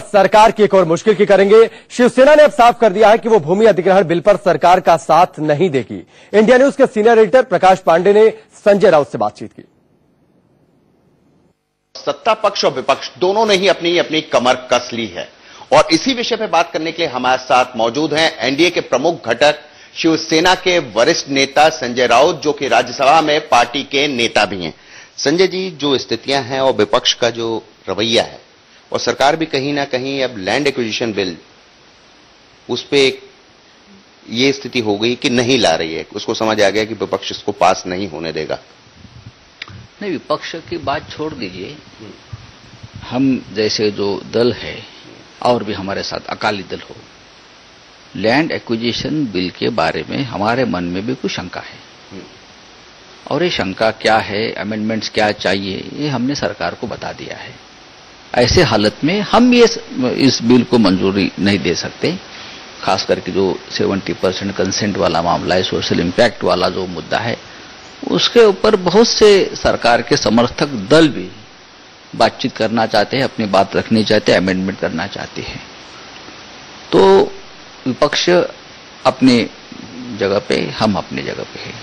सरकार की एक और मुश्किल की करेंगे। शिवसेना ने अब साफ कर दिया है कि वो भूमि अधिग्रहण बिल पर सरकार का साथ नहीं देगी। इंडिया न्यूज के सीनियर एडिटर प्रकाश पांडे ने संजय राउत से बातचीत की। सत्ता पक्ष और विपक्ष दोनों ने ही अपनी अपनी कमर कस ली है और इसी विषय पर बात करने के लिए हमारे साथ मौजूद हैं एनडीए के प्रमुख घटक शिवसेना के वरिष्ठ नेता संजय राउत, जो कि राज्यसभा में पार्टी के नेता भी हैं। संजय जी, जो स्थितियां हैं और विपक्ष का जो रवैया है और सरकार भी कहीं ना कहीं अब लैंड एक्विजिशन बिल उस पे ये स्थिति हो गई कि नहीं ला रही है, उसको समझ आ गया कि विपक्ष इसको पास नहीं होने देगा। नहीं, विपक्ष की बात छोड़ दीजिए, हम जैसे जो दल है और भी हमारे साथ अकाली दल हो, लैंड एक्विजिशन बिल के बारे में हमारे मन में भी कुछ शंका है और ये शंका क्या है, अमेंडमेंट्स क्या चाहिए, ये हमने सरकार को बता दिया है। ऐसे हालत में हम ये इस बिल को मंजूरी नहीं दे सकते, खास करके जो 70% कंसेंट वाला मामला है, सोशल इंपैक्ट वाला जो मुद्दा है, उसके ऊपर बहुत से सरकार के समर्थक दल भी बातचीत करना चाहते हैं, अपनी बात रखनी चाहते हैं, अमेंडमेंट करना चाहते हैं। तो विपक्ष अपनी जगह पे, हम अपनी जगह पे है।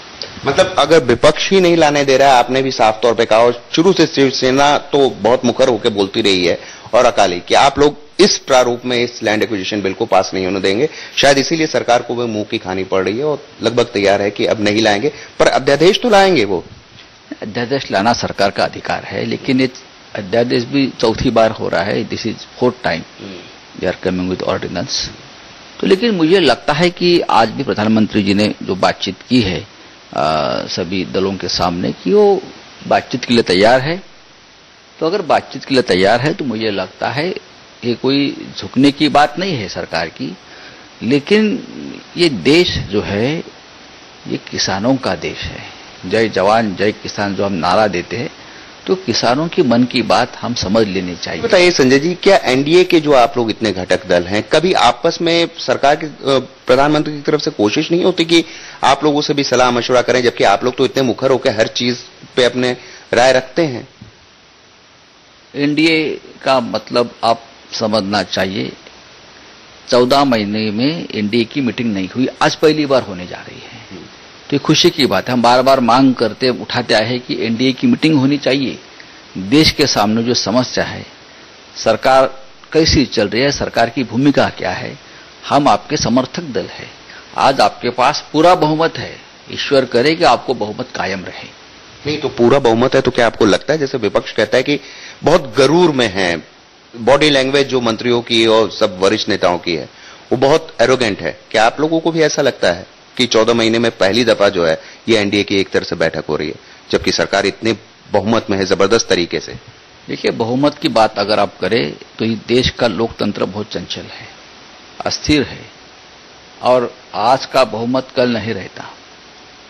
मतलब अगर विपक्ष ही नहीं लाने दे रहा है, आपने भी साफ तौर पे कहा और शुरू से शिवसेना तो बहुत मुखर होकर बोलती रही है और अकाली कि आप लोग इस प्रारूप में इस लैंड एक्विजिशन बिल को पास नहीं होने देंगे, शायद इसीलिए सरकार को भी मुंह की खानी पड़ रही है और लगभग तैयार है कि अब नहीं लाएंगे, पर अध्यादेश तो लाएंगे। वो अध्यादेश लाना सरकार का अधिकार है, लेकिन ये अध्यादेश भी चौथी बार हो रहा है। This is 4th time they are coming with ordinance. तो लेकिन मुझे लगता है कि आज भी प्रधानमंत्री जी ने जो बातचीत की है सभी दलों के सामने कि वो बातचीत के लिए तैयार है। तो अगर बातचीत के लिए तैयार है तो मुझे लगता है ये कोई झुकने की बात नहीं है सरकार की, लेकिन ये देश जो है ये किसानों का देश है। जय जवान जय किसान जो हम नारा देते हैं, तो किसानों की मन की बात हम समझ लेनी चाहिए। बताइए संजय जी, क्या एनडीए के जो आप लोग इतने घटक दल हैं, कभी आपस में सरकार के प्रधानमंत्री की तरफ से कोशिश नहीं होती कि आप लोगों से भी सलाह मशवरा करें, जबकि आप लोग तो इतने मुखर होकर हर चीज पे अपने राय रखते हैं? एनडीए का मतलब आप समझना चाहिए, 14 महीने में एनडीए की मीटिंग नहीं हुई, आज पहली बार होने जा रही है। तो ये खुशी की बात है। हम बार बार मांग करते उठाते आए हैं कि एनडीए की मीटिंग होनी चाहिए। देश के सामने जो समस्या है, सरकार कैसी चल रही है, सरकार की भूमिका क्या है, हम आपके समर्थक दल है। आज आपके पास पूरा बहुमत है, ईश्वर करे कि आपको बहुमत कायम रहे। नहीं तो पूरा बहुमत है तो क्या आपको लगता है, जैसे विपक्ष कहता है कि बहुत गरूर में है, बॉडी लैंग्वेज जो मंत्रियों की और सब वरिष्ठ नेताओं की है वो बहुत एरोगेंट है, क्या आप लोगों को भी ऐसा लगता है कि 14 महीने में पहली दफा जो है ये एनडीए की एक तरह से बैठक हो रही है, जबकि सरकार इतने बहुमत में है जबरदस्त तरीके से? देखिए, बहुमत की बात अगर आप करें तो ये देश का लोकतंत्र बहुत चंचल है, अस्थिर है और आज का बहुमत कल नहीं रहता।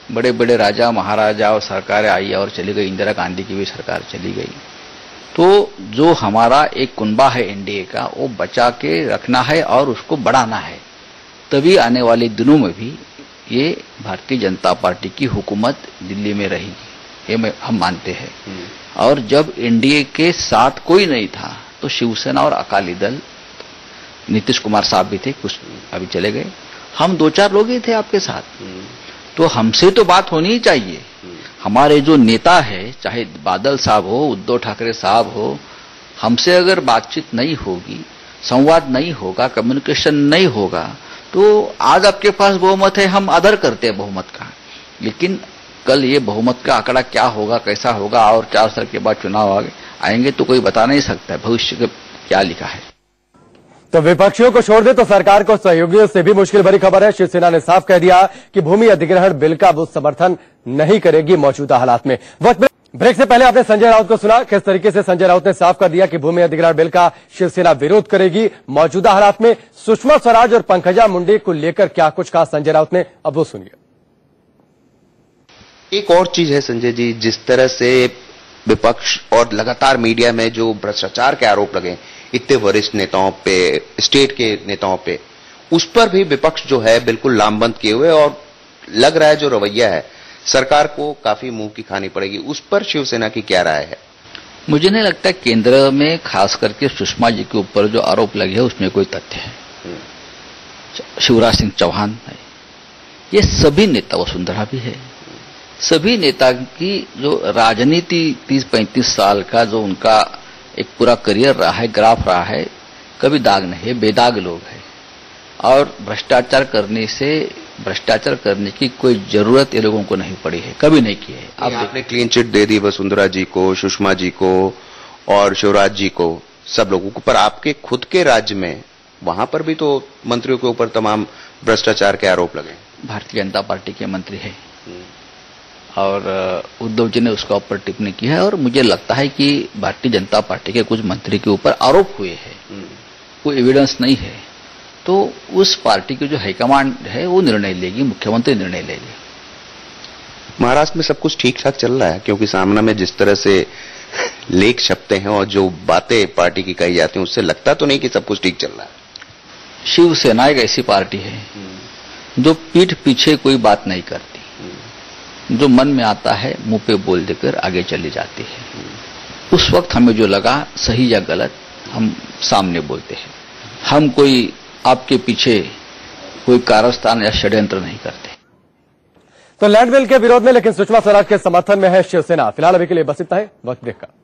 बड़े बड़े राजा महाराजा और सरकारें आई और चली गई, इंदिरा गांधी की भी सरकार चली गई। तो जो हमारा एक कुनबा है एनडीए का, वो बचा के रखना है और उसको बढ़ाना है, तभी आने वाले दिनों में भी ये भारतीय जनता पार्टी की हुकूमत दिल्ली में रहेगी, ये हम मानते हैं। और जब एनडीए के साथ कोई नहीं था तो शिवसेना और अकाली दल, नीतीश कुमार साहब भी थे, कुछ अभी चले गए, हम 2-4 लोग ही थे आपके साथ। तो हमसे तो बात होनी ही चाहिए। हमारे जो नेता है, चाहे बादल साहब हो, उद्धव ठाकरे साहब हो, हमसे अगर बातचीत नहीं होगी, संवाद नहीं होगा, कम्युनिकेशन नहीं होगा, तो आज आपके पास बहुमत है, हम आदर करते हैं बहुमत का, लेकिन कल ये बहुमत का आंकड़ा क्या होगा, कैसा होगा, और 4 साल के बाद चुनाव आएंगे तो कोई बता नहीं सकता है भविष्य के क्या लिखा है। तो विपक्षियों को छोड़ दे तो सरकार को सहयोगियों से भी मुश्किल भरी खबर है। शिवसेना ने साफ कह दिया कि भूमि अधिग्रहण बिल का वो समर्थन नहीं करेगी मौजूदा हालात में। वक्त ब्रेक से पहले आपने संजय राउत को सुना, किस तरीके से संजय राउत ने साफ कर दिया कि भूमि अधिग्रहण बिल का शिवसेना विरोध करेगी मौजूदा हालात में। सुषमा स्वराज और पंकजा मुंडे को लेकर क्या कुछ कहा संजय राउत ने, अब वो सुनिए। एक और चीज है संजय जी, जिस तरह से विपक्ष और लगातार मीडिया में जो भ्रष्टाचार के आरोप लगे इतने वरिष्ठ नेताओं पे, स्टेट के नेताओं पे, उस पर भी विपक्ष जो है बिल्कुल लामबंद किए हुए, और लग रहा है जो रवैया है सरकार को काफी मुंह की खानी पड़ेगी। उस पर शिवसेना की क्या राय है? मुझे नहीं लगता केंद्र में खास करके सुषमा जी के ऊपर जो आरोप लगे हैं उसमें कोई तथ्य है। शिवराज सिंह चौहान है, ये सभी नेता, वसुंधरा भी है, सभी नेता की जो राजनीति 30-35 साल का जो उनका एक पूरा करियर रहा है, ग्राफ रहा है, कभी दाग नहीं है, बेदाग लोग हैं। और भ्रष्टाचार करने की कोई जरूरत ये लोगों को नहीं पड़ी है, कभी नहीं की है। आपने क्लीन चिट दे दी वसुंधरा जी को, सुषमा जी को और शिवराज जी को, सब लोगों को, पर आपके खुद के राज्य में वहां पर भी तो मंत्रियों के ऊपर तमाम भ्रष्टाचार के आरोप लगे। भारतीय जनता पार्टी के मंत्री है और उद्धव जी ने उसका ऊपर टिप्पणी की है और मुझे लगता है कि भारतीय जनता पार्टी के कुछ मंत्री के ऊपर आरोप हुए हैं, कोई एविडेंस नहीं है, तो उस पार्टी की जो हाईकमांड है वो निर्णय लेगी, मुख्यमंत्री निर्णय लेगी। महाराष्ट्र में सब कुछ ठीक ठाक चल रहा है, क्योंकि सामना में जिस तरह से लेख छपते हैं और जो बातें पार्टी की कही जाती हैं उससे लगता तो नहीं कि सब कुछ ठीक चल रहा है। शिवसेना एक ऐसी पार्टी है जो पीठ पीछे कोई बात नहीं करती, जो मन में आता है मुंह पे बोल देकर आगे चली जाती है। उस वक्त हमें जो लगा सही या गलत हम सामने बोलते हैं, हम कोई आपके पीछे कोई कारस्तान या षड्यंत्र नहीं करते। तो लैंड बिल के विरोध में लेकिन सुषमा स्वराज के समर्थन में है शिवसेना। फिलहाल अभी के लिए बस इतना है, वक्त ब्रेक का।